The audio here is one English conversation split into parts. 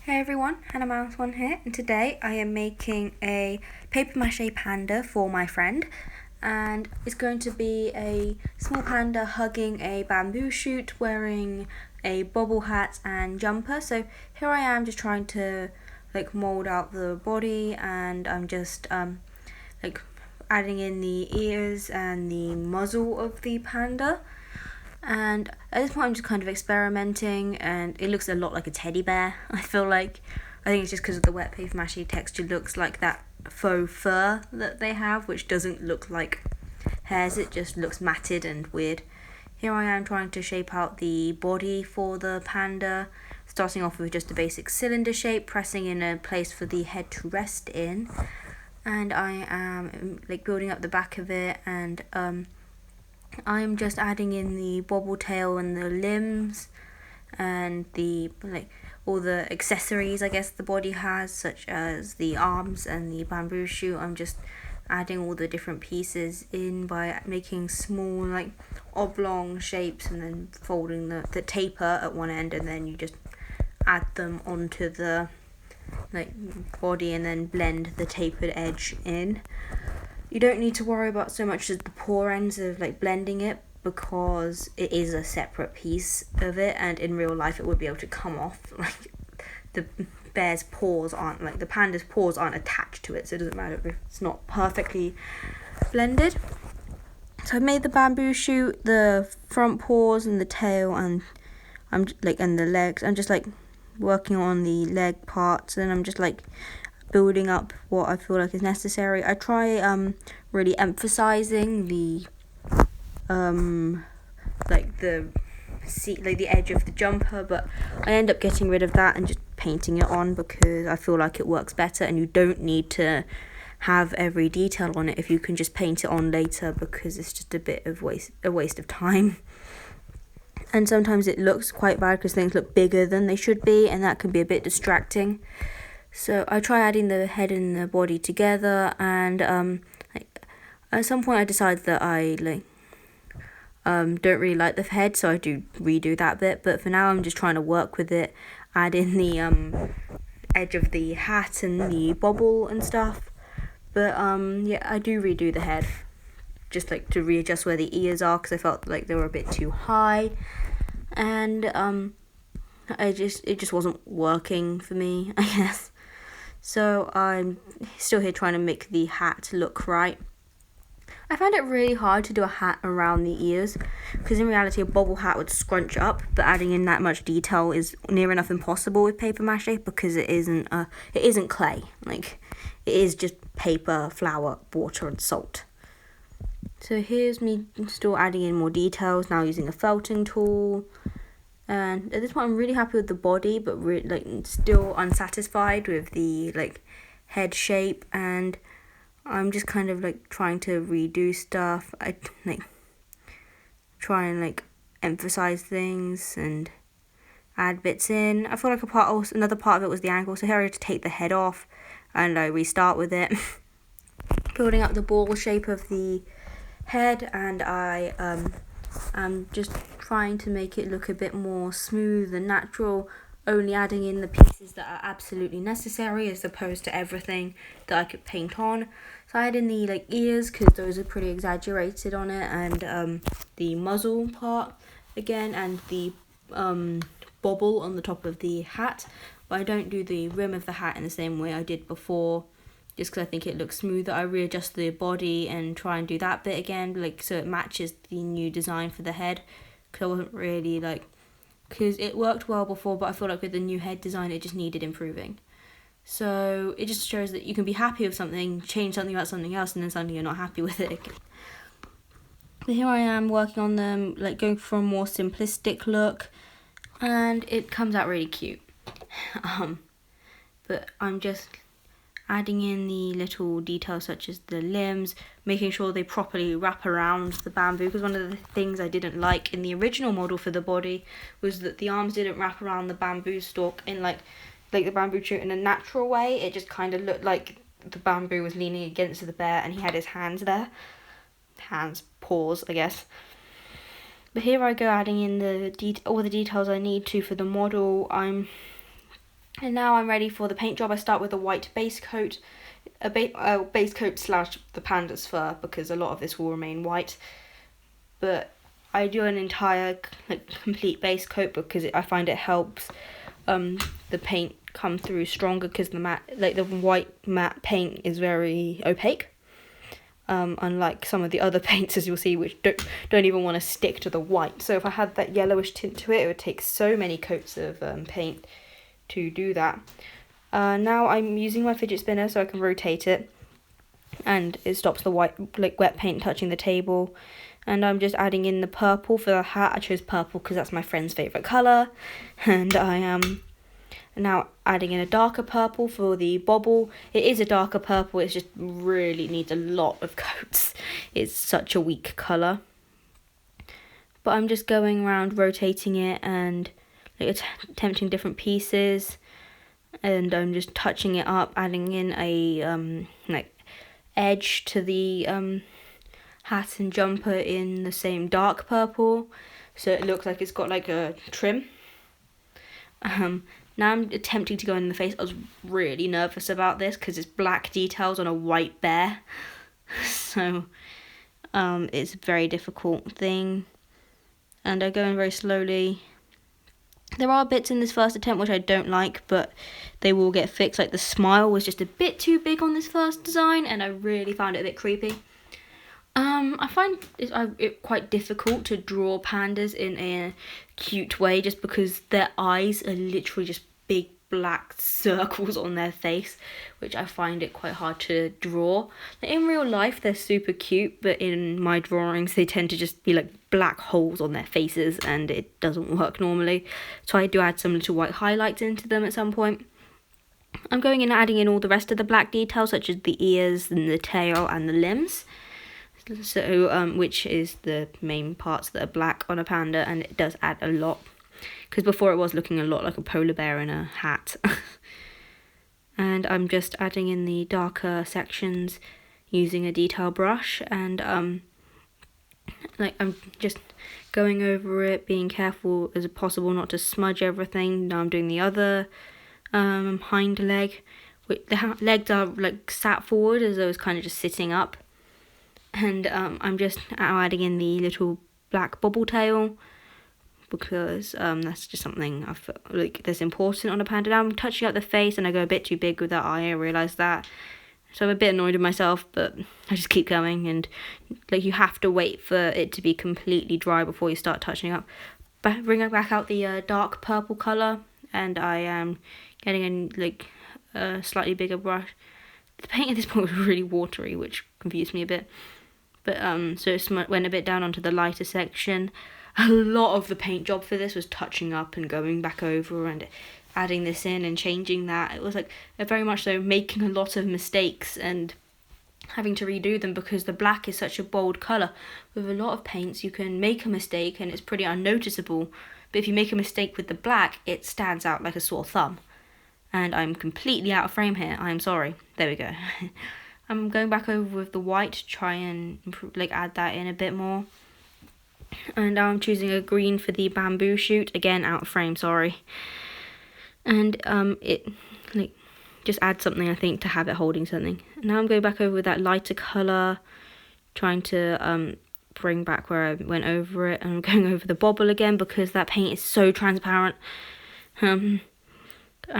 Hey everyone, Hannah Mouse One here, and today I am making a paper mache panda for my friend, and it's going to be a small panda hugging a bamboo shoot, wearing a bobble hat and jumper. So here I am just trying to mold out the body, and I'm just adding in the ears and the muzzle of the panda. And at this point, I'm just kind of experimenting, and it looks a lot like a teddy bear. I think it's just because of the wet paper mache texture looks like that faux fur that they have, which doesn't look like hairs. It just looks matted and weird. Here I am trying to shape out the body for the panda, starting off with just a basic cylinder shape, pressing in a place for the head to rest in, and I am building up the back of it, and I'm just adding in the bobble tail and the limbs and the all the accessories I guess the body has, such as the arms and the bamboo shoot. I'm just adding all the different pieces in by making small oblong shapes and then folding the taper at one end, and then you just add them onto the body and then blend the tapered edge in. You don't need to worry about so much as the paw ends of blending it, because it is a separate piece of it, and in real life it would be able to come off. The bear's paws aren't the panda's paws aren't attached to it, so it doesn't matter if it's not perfectly blended. So I made the bamboo shoot, the front paws and the tail, and and the legs. I'm just working on the leg parts, and I'm just building up what I feel like is necessary. I try really emphasizing the the edge of the jumper, but I end up getting rid of that and just painting it on, because I feel like it works better, and you don't need to have every detail on it if you can just paint it on later, because it's just a bit of a waste of time. And sometimes it looks quite bad because things look bigger than they should be, and that can be a bit distracting. So I try adding the head and the body together, and at some point I decided that I don't really like the head, so I do redo that bit. But for now, I'm just trying to work with it, add in the edge of the hat and the bobble and stuff. But yeah, I do redo the head, just to readjust where the ears are, because I felt like they were a bit too high, and it just wasn't working for me, I guess. So I'm still here trying to make the hat look right. I found it really hard to do a hat around the ears, because in reality a bobble hat would scrunch up, but adding in that much detail is near enough impossible with paper mache, because it isn't clay. It is just paper, flour, water and salt. So here's me still adding in more details, now using a felting tool. And at this point, I'm really happy with the body, but still unsatisfied with the head shape, and I'm just kind of trying to redo stuff. I try and emphasize things and add bits in. I feel like another part of it was the angle, so here I had to take the head off and I restart with it. Building up the ball shape of the head, and I'm just trying to make it look a bit more smooth and natural, only adding in the pieces that are absolutely necessary as opposed to everything that I could paint on. So I add in the ears, because those are pretty exaggerated on it, and the muzzle part again, and the bobble on the top of the hat. But I don't do the rim of the hat in the same way I did before, just because I think it looks smoother. I readjust the body and try and do that bit again, so it matches the new design for the head, because I wasn't really because it worked well before, but I feel like with the new head design it just needed improving. So it just shows that you can be happy with something, change something about something else, and then suddenly you're not happy with it again. But here I am working on them, going for a more simplistic look, and it comes out really cute. But I'm just adding in the little details such as the limbs, making sure they properly wrap around the bamboo, because one of the things I didn't like in the original model for the body was that the arms didn't wrap around the bamboo stalk in the bamboo shoot in a natural way. It just kind of looked like the bamboo was leaning against the bear and he had his hands there. Paws, I guess. But here I go adding in all the details I need to for the model. I'm And now I'm ready for the paint job. I start with a white base coat, base coat slash the panda's fur, because a lot of this will remain white. But I do an entire complete base coat because I find it helps the paint come through stronger, because the white matte paint is very opaque. Unlike some of the other paints, as you'll see, which don't even want to stick to the white. So if I had that yellowish tint to it, it would take so many coats of paint to do that. Now I'm using my fidget spinner so I can rotate it, and it stops the wet paint touching the table. And I'm just adding in the purple for the hat. I chose purple because that's my friend's favourite colour. And I am now adding in a darker purple for the bobble. It is a darker purple, it just really needs a lot of coats. It's such a weak colour. But I'm just going around rotating it and attempting different pieces. And I'm just touching it up, adding in a edge to the hat and jumper in the same dark purple, so it looks like it's got like a trim. Now I'm attempting to go in the face. I was really nervous about this because it's black details on a white bear. So it's a very difficult thing. And I go in very slowly. There are bits in this first attempt which I don't like, but they will get fixed. Like the smile was just a bit too big on this first design, and I really found it a bit creepy. I find it quite difficult to draw pandas in a cute way, just because their eyes are literally just big black circles on their face, which I find it quite hard to draw. In real life, they're super cute, but in my drawings, they tend to just be like black holes on their faces, and it doesn't work normally. So I do add some little white highlights into them at some point. I'm going in and adding in all the rest of the black details, such as the ears and the tail and the limbs. So, which is the main parts that are black on a panda, and it does add a lot. Because before it was looking a lot like a polar bear in a hat. And I'm just adding in the darker sections using a detail brush, and I'm just going over it, being careful as possible not to smudge everything. Now I'm doing the other hind leg. The legs are like sat forward as though it's kind of just sitting up. And I'm just adding in the little black bobble tail, because that's just something I feel like that's important on a panda. Now I'm touching up the face, and I go a bit too big with that eye. I realise that, so I'm a bit annoyed with myself, but I just keep going. And you have to wait for it to be completely dry before you start touching up. But bringing back out the dark purple colour, and I am getting in a slightly bigger brush. The paint at this point was really watery, which confused me a bit. But so it went a bit down onto the lighter section. A lot of the paint job for this was touching up and going back over and adding this in and changing that. It was very much so making a lot of mistakes and having to redo them, because the black is such a bold colour. With a lot of paints you can make a mistake and it's pretty unnoticeable, but if you make a mistake with the black, it stands out like a sore thumb. And I'm completely out of frame here, I'm sorry. There we go. I'm going back over with the white to try and improve, add that in a bit more. And now I'm choosing a green for the bamboo shoot. Again, out of frame, sorry. And it just adds something, I think, to have it holding something. Now I'm going back over with that lighter colour, trying to bring back where I went over it. And I'm going over the bobble again because that paint is so transparent. And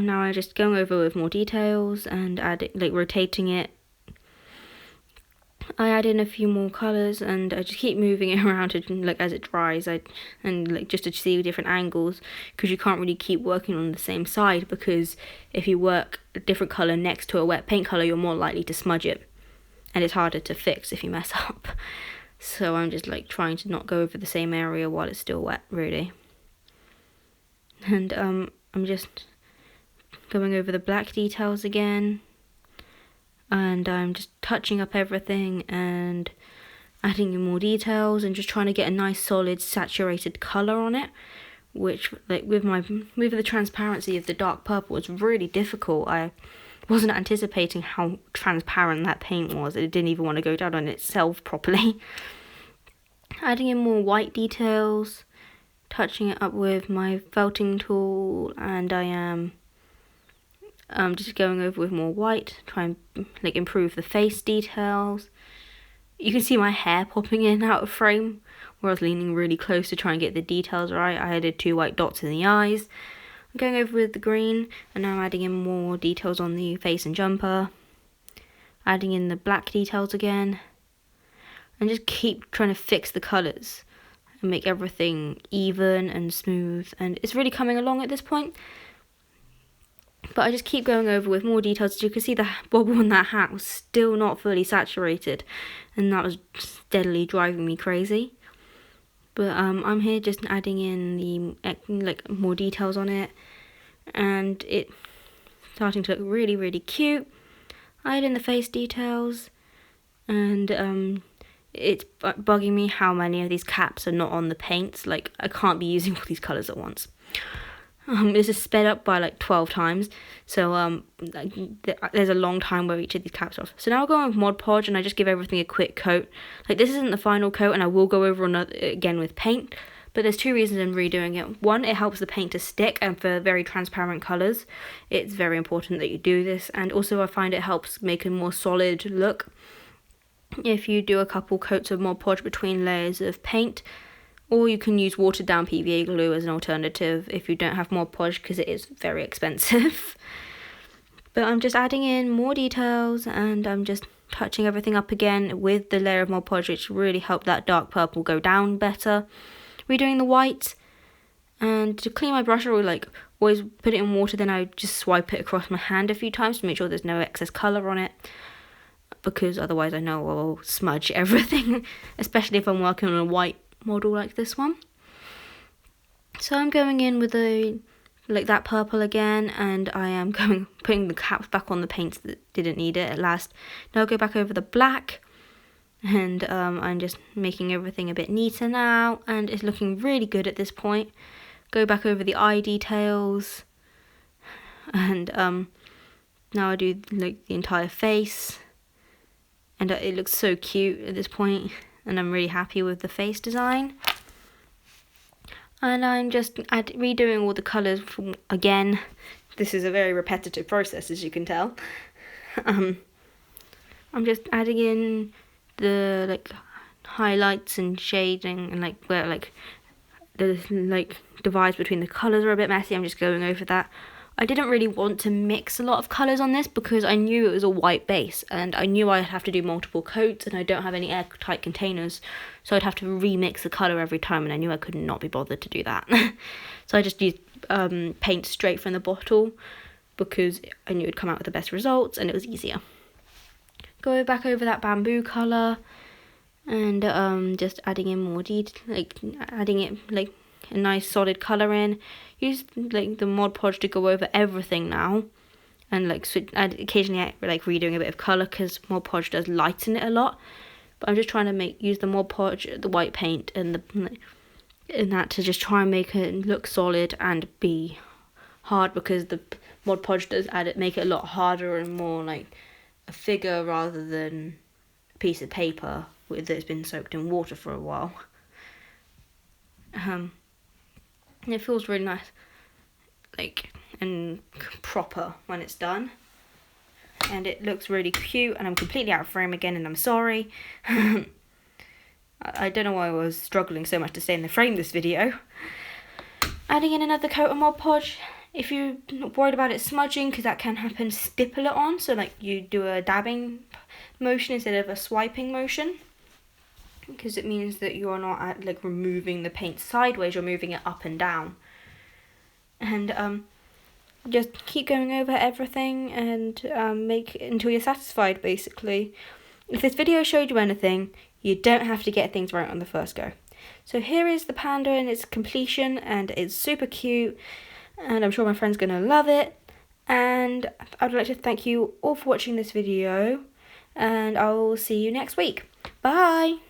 now I'm just going over with more details and rotating it. I add in a few more colours, and I just keep moving it around to, as it dries, just to see different angles, because you can't really keep working on the same side, because if you work a different colour next to a wet paint colour, you're more likely to smudge it, and it's harder to fix if you mess up. So I'm just trying to not go over the same area while it's still wet, really. And I'm just going over the black details again. And I'm just touching up everything and adding in more details and just trying to get a nice solid saturated colour on it, which with the transparency of the dark purple was really difficult. I wasn't anticipating how transparent that paint was. It didn't even want to go down on itself properly. Adding in more white details, touching it up with my felting tool, and I am Just going over with more white, try and like improve the face details. You can see my hair popping in and out of frame where I was leaning really close to try and get the details right. I added 2 white dots in the eyes. I'm going over with the green, and now I'm adding in more details on the face and jumper. Adding in the black details again. And just keep trying to fix the colours and make everything even and smooth. And it's really coming along at this point. But I just keep going over with more details. As you can see, the bobble on that hat was still not fully saturated, and that was steadily driving me crazy. But I'm here just adding in the more details on it, and it's starting to look really, really cute. I add in the face details, and it's bugging me how many of these caps are not on the paints. Like, I can't be using all these colours at once. This is sped up by like 12 times, so there's a long time where each of these caps are off. So now I'll go on with Mod Podge, and I just give everything a quick coat. Like, this isn't the final coat, and I will go over another again with paint, but there's 2 reasons I'm redoing it. One, it helps the paint to stick, and for very transparent colours, it's very important that you do this. And also I find it helps make a more solid look if you do a couple coats of Mod Podge between layers of paint. Or you can use watered down PVA glue as an alternative if you don't have Mod Podge, because it is very expensive. But I'm just adding in more details, and I'm just touching everything up again with the layer of Mod Podge, which really helped that dark purple go down better. Redoing the white, and to clean my brush I will always put it in water, then I just swipe it across my hand a few times to make sure there's no excess colour on it, because otherwise I know I'll smudge everything, especially if I'm working on a white model like this one. So I'm going in with that purple again, and I am putting the caps back on the paints that didn't need it at last. Now I'll go back over the black, and I'm just making everything a bit neater now, and it's looking really good at this point. Go back over the eye details, and now I do the entire face, and it looks so cute at this point. And I'm really happy with the face design. And I'm just redoing all the colours again. This is a very repetitive process, as you can tell. I'm just adding in the highlights and shading, and where the divides between the colours are a bit messy. I'm just going over that. I didn't really want to mix a lot of colours on this because I knew it was a white base, and I knew I'd have to do multiple coats, and I don't have any airtight containers, so I'd have to remix the colour every time, and I knew I could not be bothered to do that. So I just used paint straight from the bottle because I knew it would come out with the best results, and it was easier. Go back over that bamboo colour, and just adding in more detail, adding it a nice solid colour in. Use the Mod Podge to go over everything now, and occasionally redoing a bit of colour because Mod Podge does lighten it a lot. But I'm just trying to use the Mod Podge, the white paint, and that to just try and make it look solid and be hard, because the Mod Podge does make it a lot harder and more like a figure rather than a piece of paper that's been soaked in water for a while. And it feels really nice, and proper when it's done. And it looks really cute, and I'm completely out of frame again, and I'm sorry. I don't know why I was struggling so much to stay in the frame this video. Adding in another coat of Mod Podge. If you're not worried about it smudging, because that can happen, stipple it on. So you do a dabbing motion instead of a swiping motion, because it means that you are not removing the paint sideways, you're moving it up and down. And just keep going over everything, and make it until you're satisfied, basically. If this video showed you anything, you don't have to get things right on the first go. So here is the panda in its completion, and it's super cute, and I'm sure my friend's going to love it. And I'd like to thank you all for watching this video, and I will see you next week. Bye!